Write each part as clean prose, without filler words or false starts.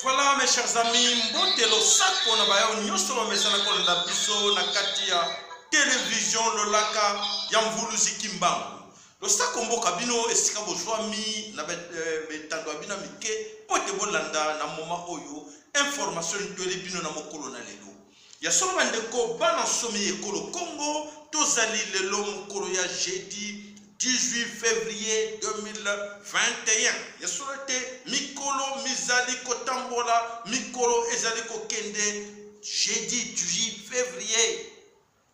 Voilà mes chers amis, mbotelo sako na bayo nyonso bamesana kolanda biso na kati ya télévision lolaka ya mvuluzi kimbangu. Lo sako mboka bino esika bozwami na betando ya bino mike pote bolanda na moma oyo information tole bino na mokolo na lelo. Ya solo bandeko bana somi ekolo Congo tozali lelo mokolo ya jeudi 18 février 2021. Yasolete mikolo mizali kotambola mikolo ezali kokende jeudi 18 février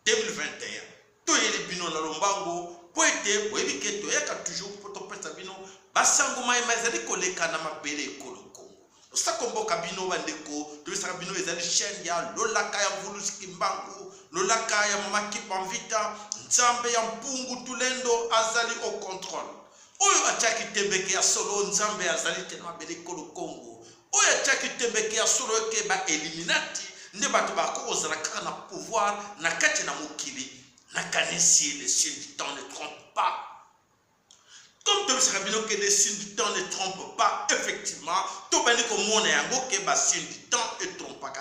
2021. Toyeli bino na lombango poete boyebike toyaka toujours poto pesa bino basango mai ezali koleka na mabele ekolo Congo. Osakomboka bino bandeko toyesaka bino ezali chaîne ya lolaka ya mvuluzi kimbangu lolaka ya mama Kipamvita nzambe ya mpungu tulendo azali au contrôle. Oyo ataki tembeke ya solo nzambe azali tellement bele kolo Congo. Oyo ataki tembeke ya solo ke ba Illuminati nde bato bakozala kaka na pouvoir na kati na mokili na kanisi les signes du temps ne trompent pas. Comme tu sais que les signes du temps ne trompent pas, effectivement, tout le monde a que les signes du temps ne trompent pas.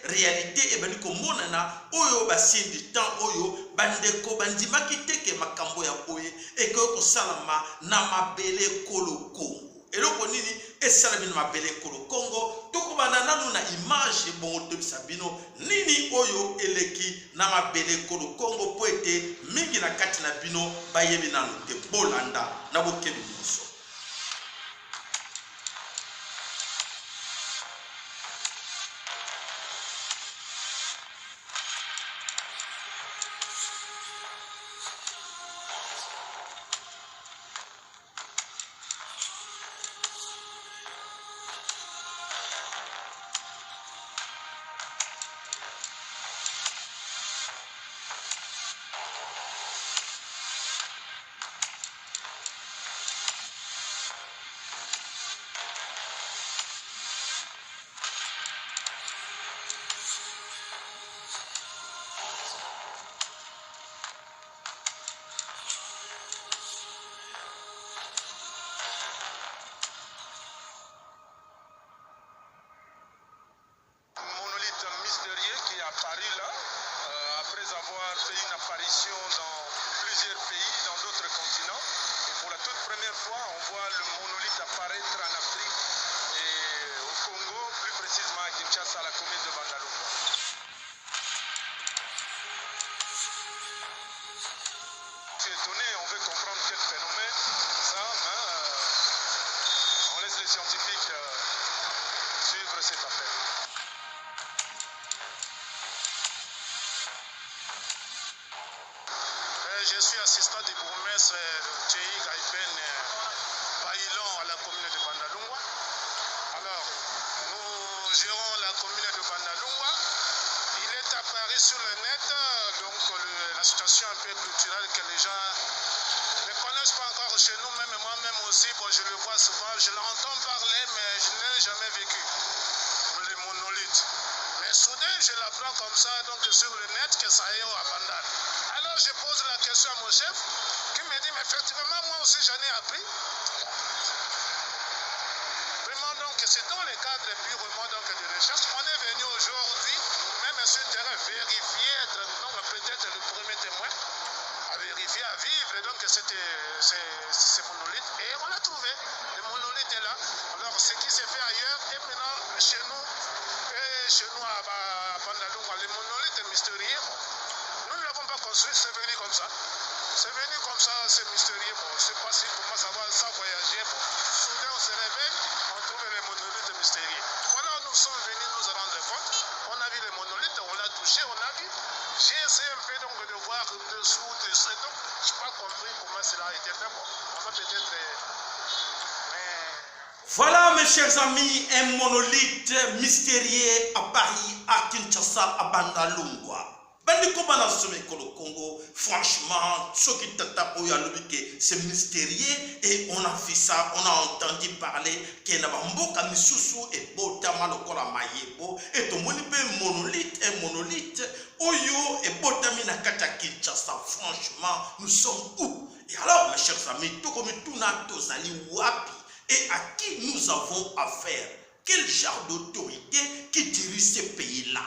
Réalité, et bien que mon ana, oyo ba signes du temps, oyo bandeko bandima kite ke makambo ya boye et que salama na mabele kolo Congo. Et donc on dit et salami na mabele kolo Congo, to ko banana na image bon to sabino nini oyo eleki na mabele kolo Congo po ete mingi na kati na bino bayebi na te bolanda na bokebi nyonso. Paris là, après avoir fait une apparition dans plusieurs pays, dans d'autres continents. Et pour la toute première fois, on voit le monolithe apparaître en Afrique et au Congo, plus précisément à Kinshasa, à la commune de Bandalunga. Je suis étonné, on veut comprendre quel phénomène, ça, on laisse les scientifiques suivre cette affaire. Je suis assistant du bourgmestre Tchéi Gaïben Baïlon à la commune de Bandalunga. Alors, nous gérons la commune de Bandalunga. Il est apparu sur le net, donc la situation un peu culturelle que les gens ne connaissent pas encore chez nous, même moi-même aussi, bon, je le vois souvent, je l'entends parler, mais je ne l'ai jamais vécu. Le monolithe. Mais soudain, je l'apprends comme ça, donc sur le net, que ça y est à Bandal. Alors je pose la question à mon chef, qui me dit, mais effectivement, moi aussi j'en ai appris. Vraiment, donc, c'est dans les cadres purement donc, de recherche. On est venu aujourd'hui, même sur le terrain, vérifier, être peut-être le premier témoin, à vérifier, à vivre, donc ces monolithes. Et on l'a trouvé, le monolithe est là. Alors, ce qui s'est fait ailleurs, et maintenant, chez nous à Bandalunga, les monolithes mystérieux, nous ne l'avons pas construit, c'est venu comme ça. C'est venu comme ça, c'est mystérieux. Bon, je ne sais pas si pour moi ça va sans voyager. Bon. Soudain on se réveille, on trouve les monolithes mystérieux. Voilà, nous sommes venus nous rendre compte. On a vu les monolithes, on l'a touché, on a vu. J'ai essayé un peu donc de voir dessous, donc je n'ai pas compris comment cela a été fait. Bon, on va peut-être... Voilà mes chers amis, un monolithe mystérieux à Paris, à Kinshasa, à Bandalunga. Bandiko bana sommet kolo Congo, franchement, ce qui tata c'est mystérieux et on a vu ça, on a entendu parler qu'il y a mboka misusu et botama lokola mayebo et to moni pe monolithe, un monolithe oyo et botami na kata Kinshasa. Franchement, nous sommes où? Et alors mes chers amis, tout comme tout na tozali wapi et à qui nous avons affaire? quel genre d'autorité qui dirige ces pays-là?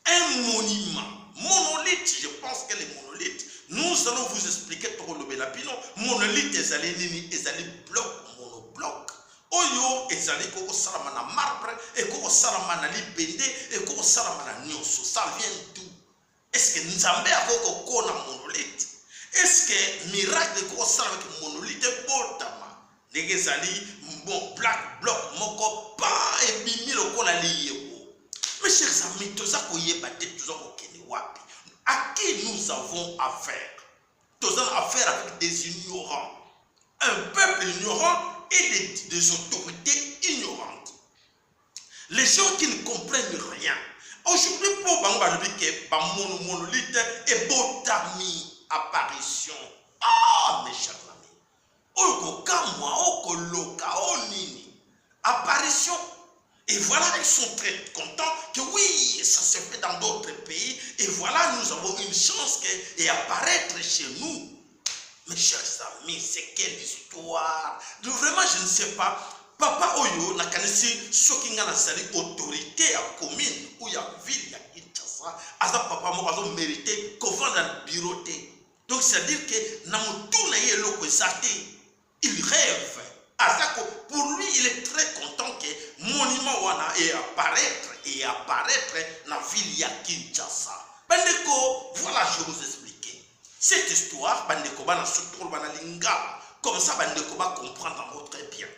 Un monument, monolithe, je pense que les monolithes, nous allons vous expliquer pour le Belapino, monolithe ezali nini, ezali bloc, monobloc. Oyo ezali koko salama na marbre, et koko salama na libende, et koko salama na nyonso. Ça vient d'où? Est-ce que Nzambe a koko kona monolithe? Est-ce que miracle koko salama ki monolithe botama? Nege ezali bon black bloc moko pa et bimi lokola liye. Mes chers amis, tous à qui nous avons affaire? Nous avons affaire avec des ignorants. Un peuple ignorant et des autorités ignorantes. Les gens qui ne comprennent rien. Aujourd'hui, pour Bangbalubike, monolithe et botami apparition. Ah, mes chers amis. Oko kamwa, oko loka, nini. Apparition. Et voilà, ils sont très contents que oui, ça se fait dans d'autres pays. Et voilà, nous avons une chance et apparaître chez nous. Mes chers amis, c'est quelle histoire? Donc vraiment, je ne sais pas. Papa Oyo, n'a kanisi sokinga na sali autorité à commune ou ya ville ya Kinshasa. Asa papa mo azo mérité qu'on vende dans bureau. Donc c'est-à-dire que na mutu na ye loko zate, il rêve. Pour lui, il est très content que monument wana et apparaître dans la ville ya Kinshasa. Bandeko, voilà, je vous explique. Cette histoire, Bandeko, bana soutro bana lingala. Comme ça, Bandeko va comprendre très bien.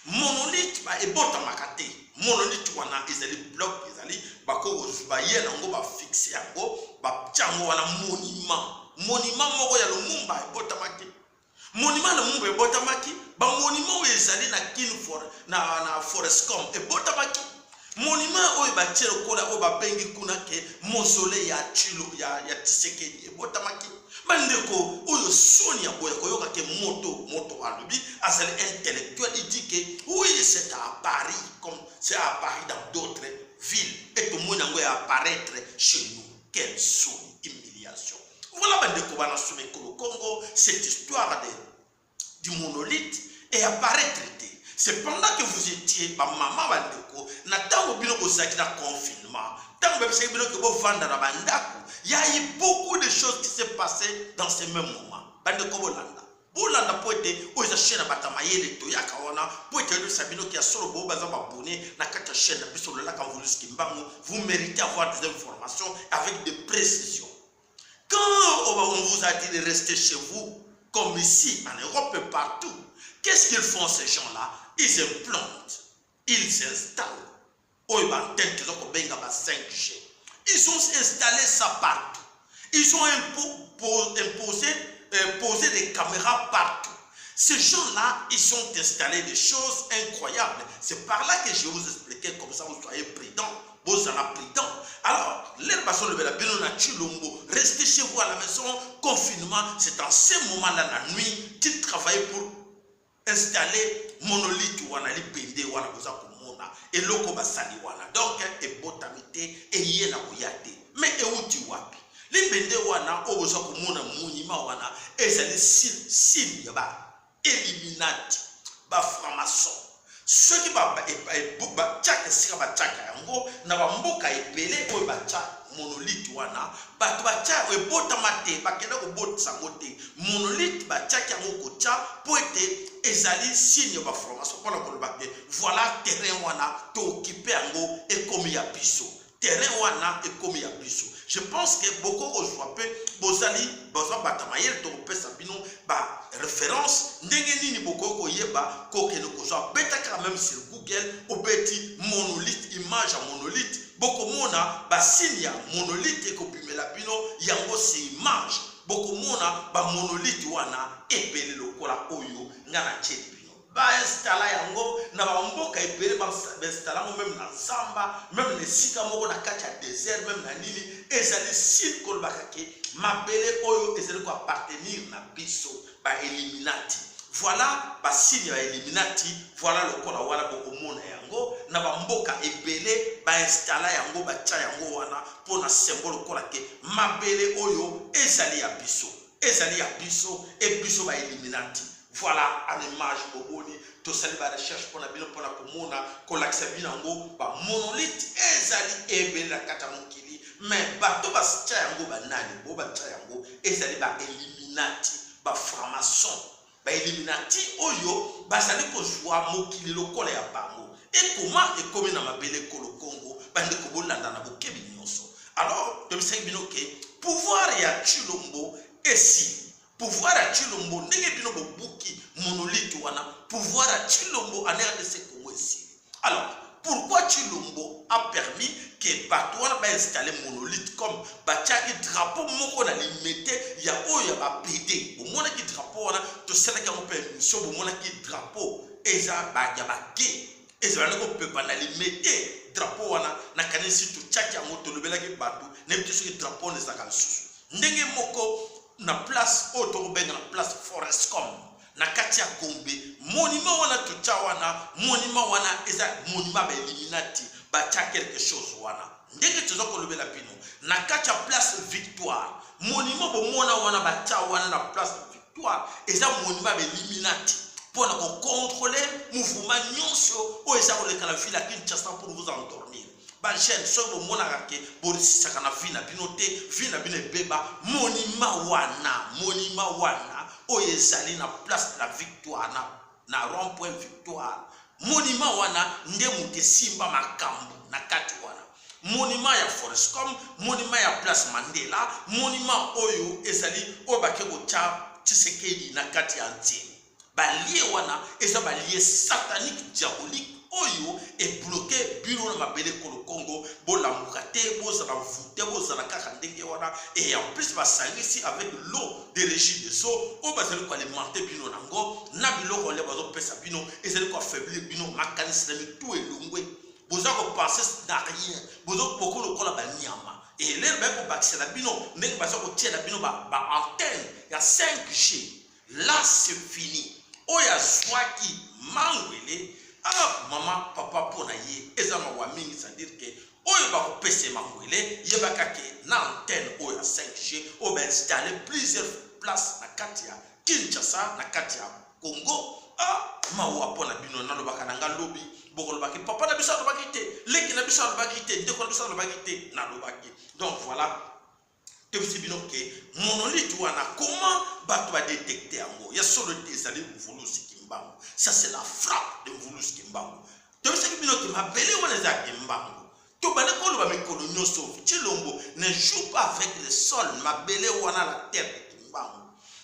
Monolithe, et bota makate. Monolithe wana, ezali bloc, ezali bako baye nango ba fixé yango, ba tiango wana monument. Monument moko ya Lumumba et bota makate. Monument le mumbe botamaki, ba monument ezali na Kinfor na Forescom et botamaki. Monument o ba tshelo kola o ba bengi kuna ke mausolée ya Tshilo ya Tshisekedi et botamaki. Bandeko oyo Sonia boya koyoka ke moto alubi azali intellectuel, il dit que oui c'est à Paris comme c'est à Paris dans d'autres villes et tout le monde va apparaître chez nous. Quelle souris humiliation. Voilà bandeko bana soume au Congo cette histoire du monolithe et apparaître. C'est pendant que vous étiez maman bandeko na tango bino ozaki na confinement tango bebisa bino ke bo vanda na bandako, il y a eu beaucoup de choses qui s'est passé dans ces mêmes moments. Bandeko bolanda bolanda poete oza chaîne batamayele to yaka wana poete de sabino qui a solo bo baza abonné na kata chaîne biso le lac Mvuluzi Kimbangu, vous méritez avoir des informations avec des précisions. Quand on vous a dit de rester chez vous, comme ici, en Europe et partout, qu'est-ce qu'ils font ces gens-là? Ils implantent, ils installent. Ils ont installé ça partout. Ils ont posé des caméras partout. Ces gens-là, ils ont installé des choses incroyables. C'est par là que je vais vous expliquer, comme ça vous soyez prudents. Alors, restez chez vous à la maison, confinement, c'est en ce moment-là, la nuit, tu travailles pour installer monolithe wana li bende wana boza komona et loko basali wana donc et botamité et yena kuyate mais et uti wapi li bende wana o boza komona monument wana ezali signe ba Illuminati ba franc-maçon. Ceux qui ba tchaka sika ba tchaka yango na ba mboka epele oyo ba tchaka monolithe wana bato ba tchaka e botamate ba kenda ko botsa ngote monolithe ba tchaka yango ko tcha po ete ezali signe ba franc-maçon pour la voilà terrain wana to occuper yango et comme ya biso terrain wana et comme ya biso. Je pense que beaucoup aujourd'hui bozali boza batamayel to pesa bino ba référence ndenge nini beaucoup ko yeba ko ke no ko so beta quand même sur Google obeti monolithe image monolithe beaucoup mona ba signe ya monolithe ko bimela bino yango si image beaucoup mona ba monolithe wana ebele lokola oyo ngana chedi bino ba installa yango na ba mboka ebele ba installa même na samba même ne sika moko na kati ya désert même na nini ezali site ko bakake mabele oyo ezali ko appartenir na biso ba Illuminati. Voilà ba signe ya Illuminati, voilà lokola wala boko mona yango na ba mboka ebele ba installa yango ba tia yango wana pona symbole kola ke mabele oyo ezali ya biso et biso ba Illuminati. Voilà en image boboni tosali ba recherche mpona bino mpona komona kolakisa bino yango bamonolite ezali ebele na kati ya mokili mais bato batya yango banani bo batya yango ezali baeliminati baframason baeliminati oyo bazali kozwa mokili lokola ya bango ekoma ekomi na mabele ekolo Congo bandeko bolanda na bokebi nyonso. Alors tobisaki bino ke pouvoir ya Tshilombo esi pouvoir ya Tshilombo ndenge bino bobuki monolithe wana pouvoir ya Tshilombo en RDC Congo ici. Alors pourquoi Tshilombo a permis que bato wana ba installer monolithe comme batiaki drapeau moko na limete ya oyo ba PD bomonaki drapeau wana tosalaki yango mpe émission bomonaki drapeau eza ya bake ezalaki kopepa na limete drapeau wana na kanisi totiaki yango tolobelaki bato neyebi soki drapeau wana ezalaka lisusu ndenge moko na place oyo tokobenga na place Forestcom na kati ya Gombe monument wana totia wana monument wana eza monument ba Illuminati batia quelque chose wana ndenge toza kolobela bino na kati ya place Victoire monument bomona wana batia wana na place Victoire eza monument ba Illuminati pour contrôler mouvement nyonso oyo eza koleka na ville ya Kinshasa pour vous endormir. Ba jeune so bo mona ke Boris sakana vie na bino te vie na bino beba monument wana oyo ezali na place la Victoire na rond point Victoire monument wana nde muke simba makambo na kati wana monument ya Forestcom monument ya place Mandela monument oyo ezali oyo bakeko cha Tshisekedi na kati ya Ntsini balie wana eza balie satanique diabolique oyo est bloqué bino na mabele kolo Congo bolamuka te bozala mfute bozala kaka ndenge wana et en plus basangisi avec l'eau de régie des eaux o bazali ko alimenter bino nango na biloko le bazo pesa bino ezali ko affaiblir bino makanisi na tout elongwe boza ko penser na rien bozo poko lokola ba nyama et les ba ko bakisela bino ndenge bazo ko tiela bino ba antenne ya 5G là c'est fini oya swaki mangwele ah maman papa pona ye ezama wa mingi c'est-à-dire que oyo ba ko pese mangwele yebaka ke na antenne oyo 5G o ba installer plusieurs places na kati ya Kinshasa na kati ya Congo ah mawa pona bino na lobaka na ngalobi boko lobaki papa na biso lobaki te leki na biso lobaki te ndeko na biso lobaki te na lobaki. Donc voilà tebisi bino ke monolithe wana comment bato ba détecter yango ya solo ezali mvulusi kimbangu ça c'est la frappe de mvulusi kimbangu tebisi bino ke mabele wana za kimbangu to bale ko loba mikolo nyoso Tshilombo ne joue pas avec le sol mabele wana la terre kimbangu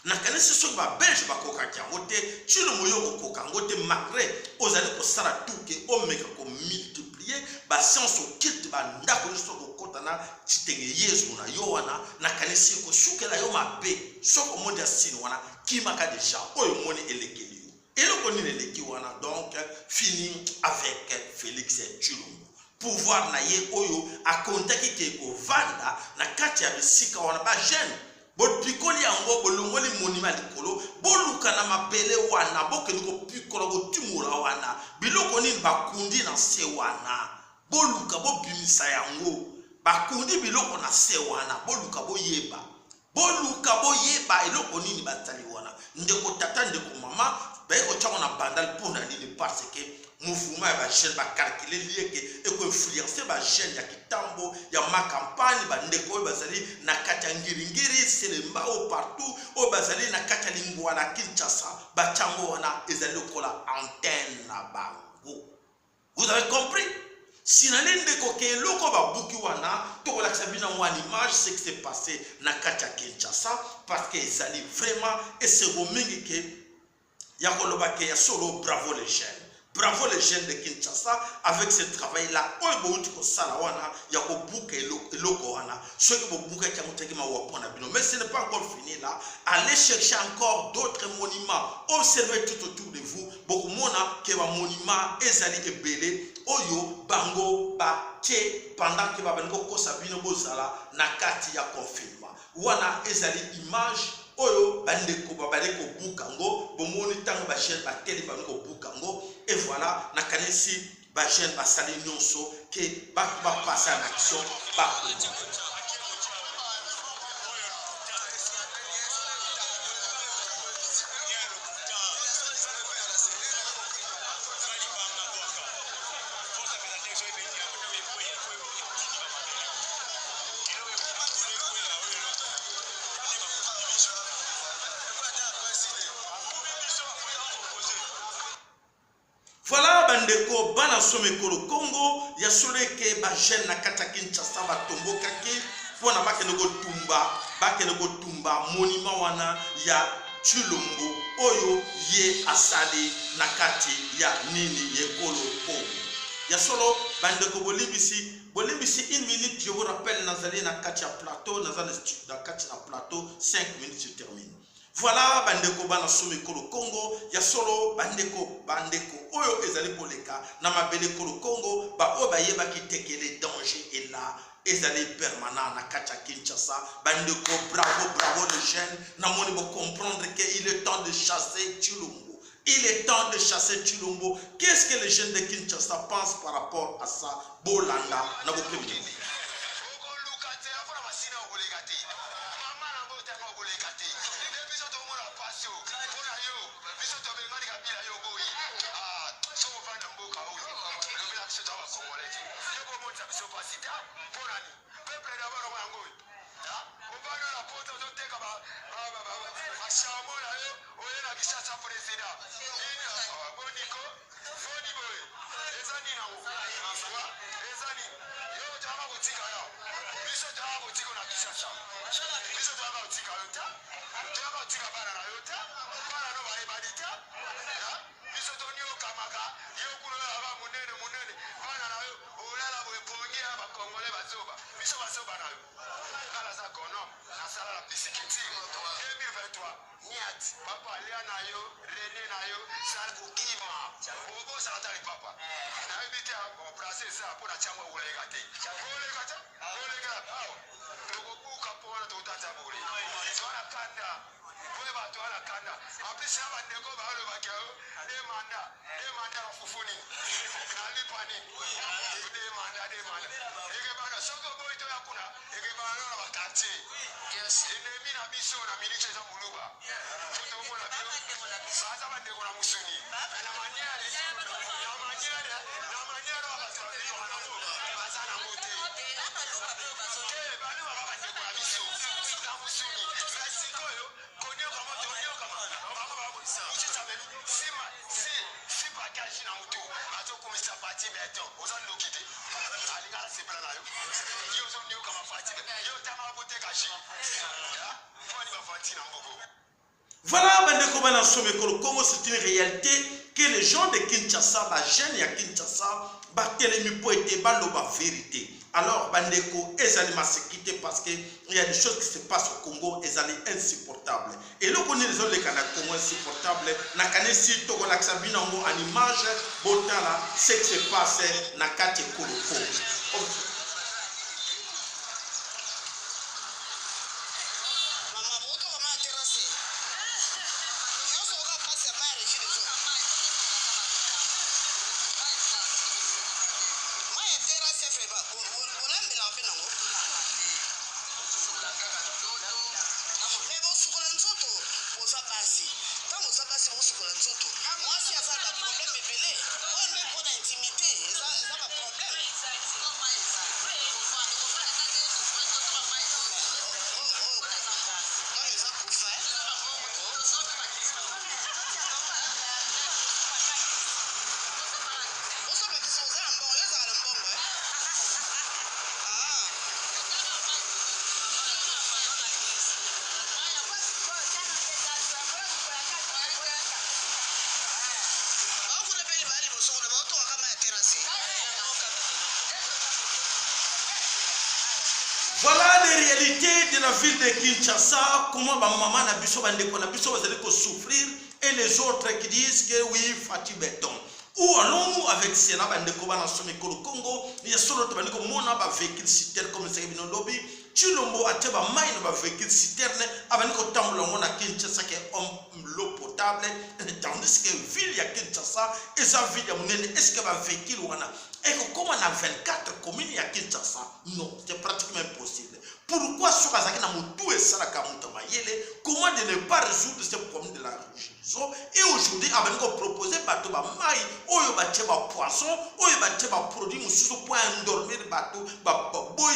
na kanisi so ba belge ba koka kyango te Tshilombo yo koka ngote malgré ozali ko sala tuke o meka ko multiplier ba science okite ba ndako so kotana titenge Yesu na yo wana na kanisi ko sukela yo mabe soko monde asini wana kimaka déjà oyo moni elekeli yo eloko ni eleki wana donc fini avec Félix Tshilombo pouvoir na ye oyo akontaki ke ko vanda na kati ya bisika wana ba jeune bopikoli yango bolongoli monument likolo boluka na mabele wana bokeni ko pikola botumula wana biloko nini bakundi na se wana boluka bobimisa yango bakundi biloko na se wana boluka boyeba eloko nini batali wana ndeko tata ndeko mama bayeko tshako na bandal pona nini parce que mouvement ya ba jeune ba calculer lieke eko influencer ba jeune ya kitambo ya ma campagne ba ndeko oyo bazali na kati ya ngiringiri selemba o partout o bazali na kati ya lingwa na Kinshasa ba tsango wana ezali kola antenne na bango. Vous avez compris? Si na ndeko ke loko ba buki wana to kola sabina wa image ce qui s'est passé na kati ya Kinshasa parce que ezali vraiment et c'est mingi ke ya koloba ke ya solo bravo les jeunes. Bravo les jeunes de Kinshasa avec ce travail-là. Mais ce n'est pas encore fini là. Allez chercher encore d'autres monuments. Observez tout autour de vous. Beaucoup mona que va monument ezali ebele oyo bango ba che pendant que ba bango ko sabino bozala na kati ya confinement. Wana ezali image oyo bandeko babaleko bukango bomoni tango ba chaîne ba télé bango bukango et voilà na kanisi ba chaîne ba sali nyonso ke ba passer en action ba bandeko bana somekolo Congo ya solo ke ba jeune na kata Kinshasa ba tomboka ke pona bakene go tumba monument wana ya Chilombo oyo ye asali na kati ya nini ye kolo Congo ya solo bandeko bolimbisi 1 minute. Je vous rappelle nazali na kati ya plateau nazali na kati na plateau 5 minutes je termine. Voilà bandeko bana somekolo Congo ya solo bandeko oyo ezali koleka na mabele kolo Congo ba oyo bayeba ki tekele danger et là ezali permanent na kati ya Kinshasa bandeko bravo les jeunes na moni bo comprendre que il est temps de chasser Chilombo. Il est temps de chasser Chilombo. Qu'est-ce que les jeunes de Kinshasa pensent par rapport à ça? Bolanda na bo premier. Voilà, bandeko bana somekolo Congo, c'est une réalité que les gens de Kinshasa, la jeune ya Kinshasa, batelemi po ete baloba vérité. Alors, bandeko, ezali masekite parce que il y a des choses qui se passent au Congo, ezali insupportables. Et là, on est les autres les Canadiens Congo insupportables. Na kanesi to la sabina ngo en image, botala, ce qui se passe na kati Koloko. Voilà les réalités de la ville de Kinshasa. Comment maman na biso bandeko na biso bazali ko souffrir et les autres qui disent que oui, Fati béton. Où allons-nous avec cela bandeko bana somekolo Congo? Il y a solo bandeko mona ba véhicule citerne comme ça bino lobby. Chilombo ateba mai na ba véhicule citerne abaniko tambola mona Kinshasa ke l'eau potable tandis que ville ya Kinshasa eza ville ya munene est-ce que ba véhicule wana et comment on a 24 communes à Kinshasa? Non, c'est pratiquement impossible. Pourquoi ce que na mutu et ça la kamuta mayele? Comment de ne pas résoudre ce problème de la région? Et aujourd'hui aujourd'hui abandi ko proposer bato ba mai oyo ba tie ba poisson oyo ba tie ba produit mususu pour endormir bato ba boy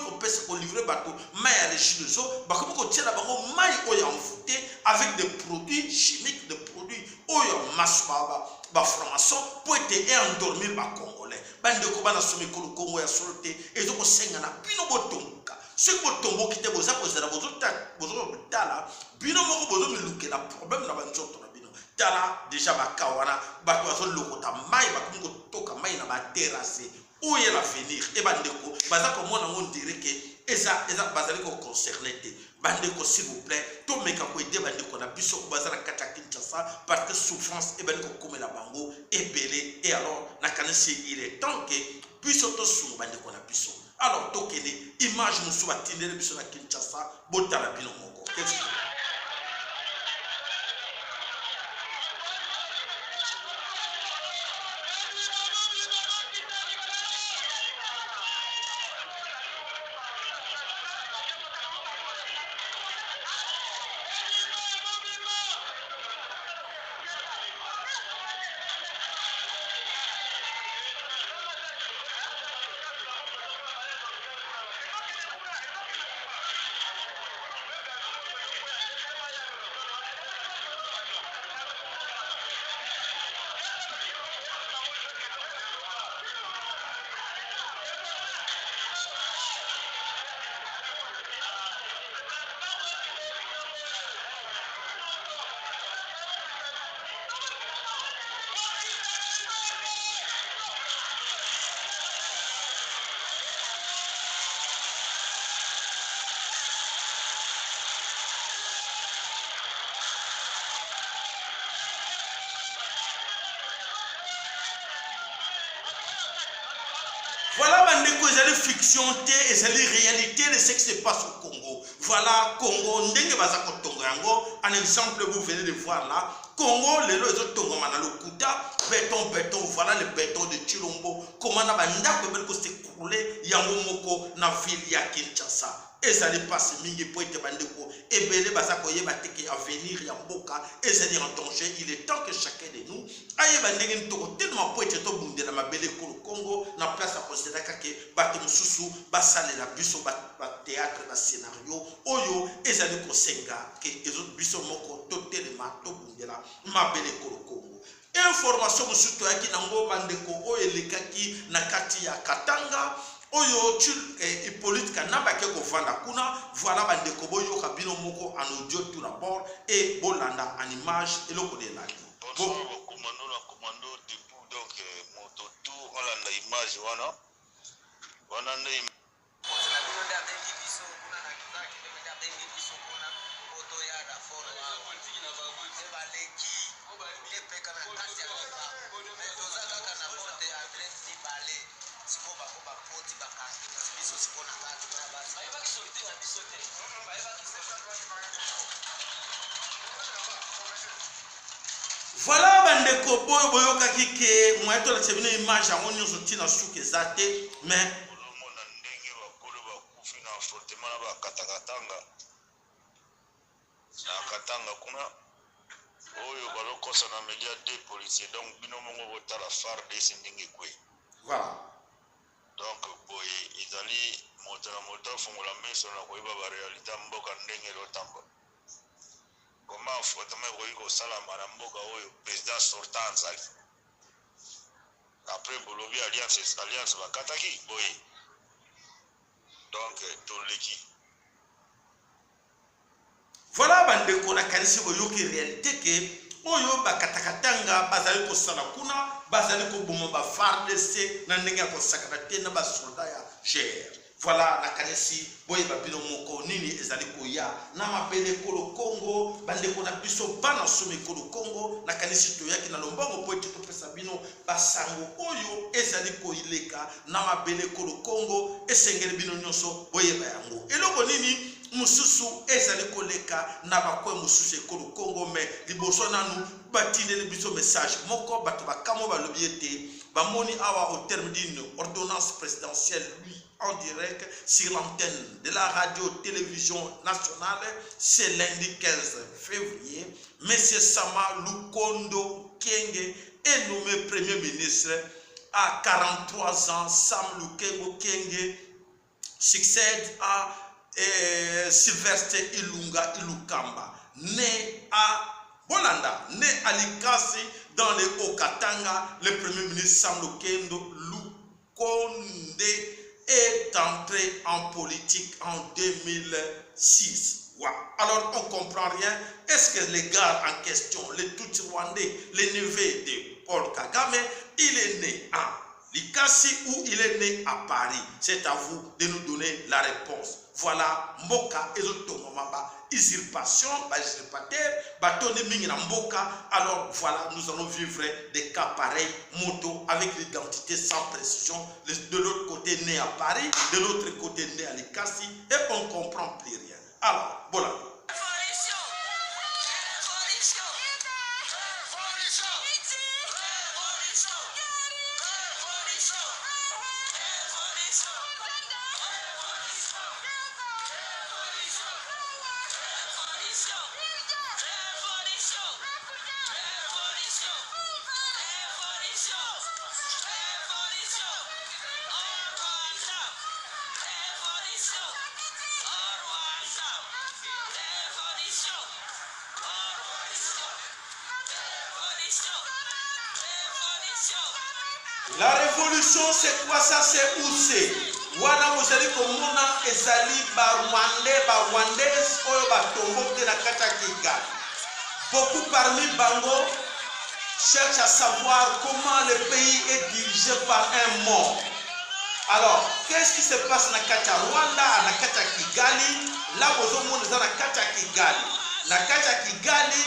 ko pesa ko livrer bato mai ya regideso ba ko tie la bango mai oyo envoûté avec des produits chimiques, des produits oyo masbaba ba franc-maçon pour être endormir ba congolais bande ko bana somi ko Congo ya solote ezo ko senga na bino botonga ce ko tombo kite boza kozela bozo tala bino moko bozo miluke na problème na banzoto na bino tala déjà ba kawana ba ko zo lokota mai ba ko toka mai na ba terrasse où est l'avenir et bande ko baza ko mona ngo direke eza bazali ko concerné te bande ko s'il vous plaît to meka ko aider bande ko na biso ko bazala kata Kinshasa parce que souffrance et bande ko komela bango ebele et alors na kanisi il est temps que biso to su bande ko na biso alors to kele image musu batindele biso na Kinshasa botala bino moko qu'est-ce que voilà bandeko ezali fiction te ezali réalité de ce qui se passe au Congo. Voilà Congo ndenge baza kotonga yango. Un exemple vous venez de voir là. Congo lelo ezotonga mana lokuta béton voilà le béton de Chilombo. Comment na banda ko bel se couler yango moko na ville ya Kinshasa. Ezali passe mingi po ete bandeko ebele baza koyeba teke avenir ya mboka ezali en danger. Il est temps que chacun de nous aye bandenge ntoko tellement po ete to bundela mabele ko Congo na place à considérer que bato mususu basalela biso ba théâtre na scénario oyo ezali ko senga ke ezo biso moko to telema to bundela mabele ko Congo. Information mususu yaki nango bandeko oyo elekaki na kati ya Katanga oyo Hippolyte Kanamba ke ko vanda kuna voilà bandeko boyo kabino moko en audio tout d'abord et bolanda en image et le code là. Commando debout donc moto tout olanda image wana nde voilà bandeko boyo boyoka kike mwato la tebina image yango nyonso tina suke zate mais olomona ndenge bakolo bakufi na affrontement na bakatakatanga na katanga kuna oyo balokosa na media de policiers donc bino mongo botala FARDC ndenge kwe voilà donc boye ezali moto na moto afungola meso na koyeba barealité mboka ndenge lotamba comment affrontement koyi kosalama na mboka oyo président sortant azali après bolobi alliance bakataki boye donc toleki voilà bandeko na kanisi boyoki réalité ke oyo bakatakatanga bazali kosala kuna bazali koboma ba FARDC na ndenge ya kosakana te na ba soldat ya GR. Voilà la kanisi boye babino moko nini ezali koya na mabele kolo Congo bandeko na biso bana somi kolo Congo na kanisi toyaki na lombongo po ete topesa bino basango oyo ezali koileka na mabele kolo Congo esengeli bino nyonso boyeba yango eloko nini mususu ezali koleka na bakwe mususu ekolo Congo mais liboso nanu batindeli biso message moko bato bakamo balobi ete bamoni awa au terme d'une ordonnance présidentielle lui en direct sur l'antenne de la radio-télévision nationale. C'est lundi 15 février. M. Sama Lukondo Kyenge est nommé Premier ministre à 43 ans. Sam Lukondo Kyenge succède à Sylvestre Ilunga Ilukamba, né à Bolanda, né à Likasi dans le Haut-Katanga. Le Premier ministre Sam Lukondo Lukonde est entré en politique en 2006. Wow. Alors on ne comprend rien. Est-ce que les gars en question, les Tutsi Rwandais, les neveux de Paul Kagame, il est né à Likasi ou il est né à Paris? C'est à vous de nous donner la réponse. Voilà, Mboka et Zotomomaba, usurpation, usurpateur, bâton de Mingina Mboka. Alors voilà, nous allons vivre des cas pareils, moto, avec l'identité sans précision. De l'autre côté né à Paris, de l'autre côté né à Likasi, et on ne comprend plus rien. Alors, voilà. La révolution, c'est quoi ça? C'est où c'est? Wana mozali komona ezali Rwandais oyo batomboke na kati ya Kigali. Beaucoup parmi bango cherchent à savoir comment le pays est dirigé par un mort. Alors, qu'est-ce qui se passe na kati ya Rwanda, na kati ya Kigali? Là, bozomona eza na kati ya Kigali. Na kati ya Kigali,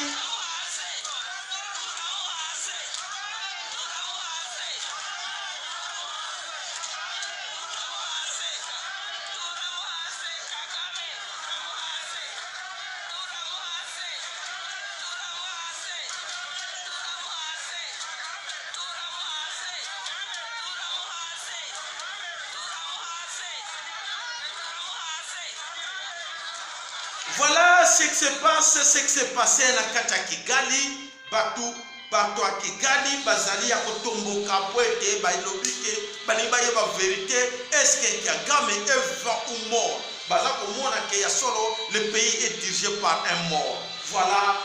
voilà ce qui se passe, ce qui s'est passé na kati ya Kigali. Bato a Kigali bazali ya kotomboka po ete bailobike bani bayeba vérité. Est-ce que Kagame est vivant ou mort? Baza komona ke ya solo le pays est dirigé par un mort. Voilà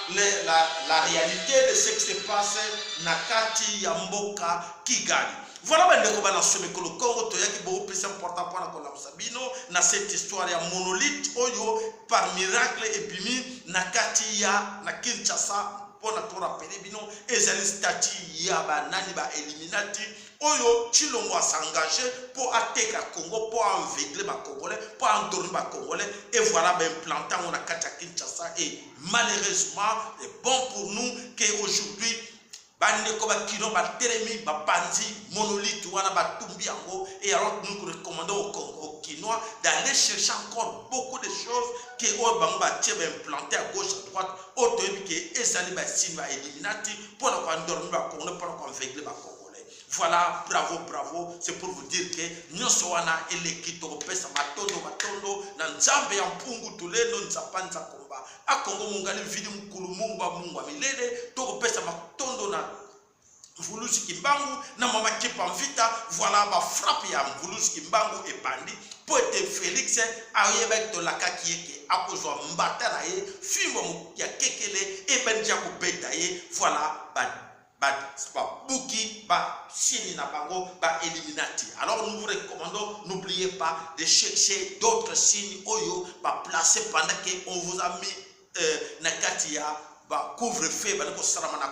la réalité de ce qui se passe na kati ya mboka Kigali. Voilà bandeko bana somekolo Congo toyaki beaucoup plus important pour la Kolabsabino na cette histoire ya monolithe oyo par miracle epimi na kati ya na Kinshasa pour na to rappeler bino ezali statut ya banani ba Illuminati oyo Chilombo a s'engagé pour ateka Congo, pour enveigler ba Congolais, pour endormir ba Congolais, et voilà ben implantant on a kati ya Kinshasa. Et malheureusement c'est bon pour nous que aujourd'hui bandeko bakino batelemi bapanzi monolithe wana batumbi yango. Et alors nous recommandons aux Kinois d'aller chercher encore beaucoup de choses que o bango batie implanté à gauche à droite otoyebi ke ezali ba signe ba Illuminati pour la endormir ba Congolais, pour la enveigler ba Congolais. Voilà, bravo, bravo. C'est pour vous dire que nyonso wana eleki tokopesa matondo na nzambe ya mpungu tulendo nzapanza komba a Congo mungali vidi mukulu mungu milele tokopesa matondo na Mvuluzi Kimbangu na mama Kipa Mvita. Voilà ba frappe ya Mvuluzi Kimbangu ebandi po ete Félix ayeba to lakaki yeke akozwa mbata na ye fimbo ya kekele ebenja ko beta ye. Voilà Bouki, Sini Nabango, Illuminati. Alors nous vous recommandons, n'oubliez pas de chercher d'autres signes Oyo, placer pendant qu'on vous a mis Nakatia, couvre-feu,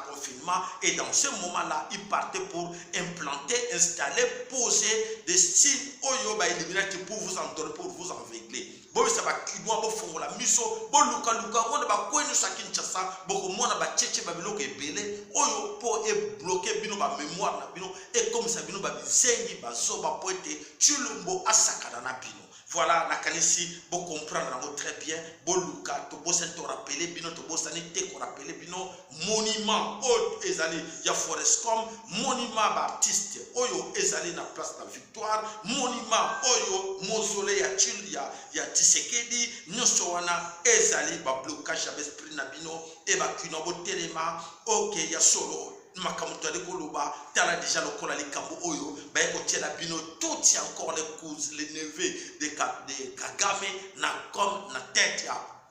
confinement. Et dans ce moment-là, ils partaient pour implanter, installer, poser des signes Oyo, Illuminati pour vous endormir, pour vous enveigler. bobisa bakinois bofongola miso bolukaluka ngona bakwenu sa Kinshasa bokomona bacheche babiloko ebele oyo po ebloqué bino ba mémoire na bino et comme ça bino babisengi bazoba poete chulumbo asakana na bino. Voilà, la kanisi, vous comprendre très bien. Boluka, to bossen te rappeler bino, to bossani te ko rappeler bino. Monument, oyo ezali ya Forescom, monument ba artiste, oyo ezali na place de la Victoire, monument oyo mausolée ya Chil ya Tshisekedi, nyonso wana ezali ba blocage ya esprit na bino e ba kino bo telema, OK ya solo. Makamuto de Koloba, tala déjà le kola likambo oyo, ba ekotiela bino tout encore les cousins, les neveux de Kagame na comme na tête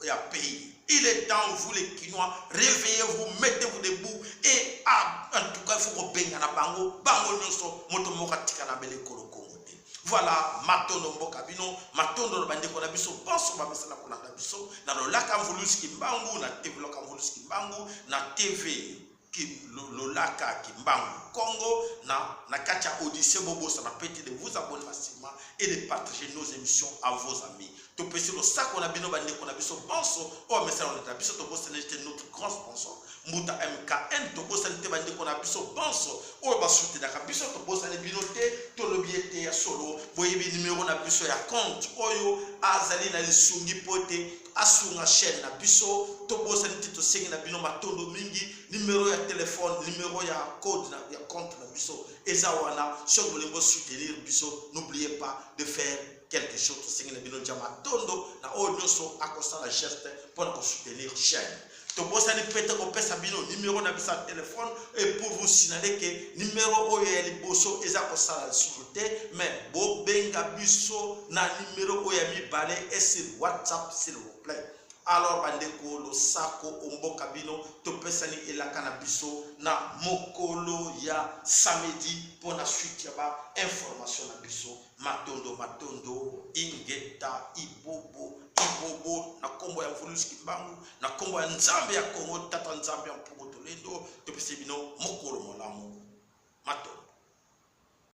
ya pays. Il est temps, vous les Kinois, réveillez-vous, mettez-vous debout et en tout cas il faut qu'on benga na bango nyonso moto moka tika na bele kolo Congo te. Voilà, matondo mboka bino, matondo no bande kona biso, penso ba mesala kona biso na lo laka mvuluski mbangu na TV loka mvuluski mbangu na TV Lolaka Kimbangu Congo na katia Odyssée Bobo ça m'a pété de vous abonner facilement et de partager nos émissions à vos amis. To pesi lo sac on a bino bande qu'on a biso banso oh mais ça on a biso to bosse c'était notre grand sponsor Muta MKN to bosse te bande qu'on a biso banso oh ba soutenir ka biso to bosse ne binoté to lobiete ya solo voyez bi numéro na biso ya compte oyo azali na lisungi pote asunga chaîne na biso to bossa ntito sengi na bino matondo mingi numéro ya téléphone numéro ya code na ya compte na biso eza wana si vous voulez soutenir biso n'oubliez pas de faire quelque chose to sengi na bino ja matondo na o nyoso akosa la geste pour nous soutenir chaîne to bossa ni pete ko pesa bino numéro na bisa téléphone et pour vous signaler que numéro oyo ya liboso eza ko sala sûreté mais bo benga biso na numéro oyo ya mibale et sur WhatsApp s'il vous plaît. Alors bandeko lo sako omboka bino to pesani elaka na biso na mokolo ya samedi pour la suite ya ba information na biso matondo ingeta ibobo na kombo ya Mvuluski Mbangu na kombo ya Nzambe ya Kongo tata Nzambe ya Mpungu Tolendo to pesi bino mokolo molamu matondo.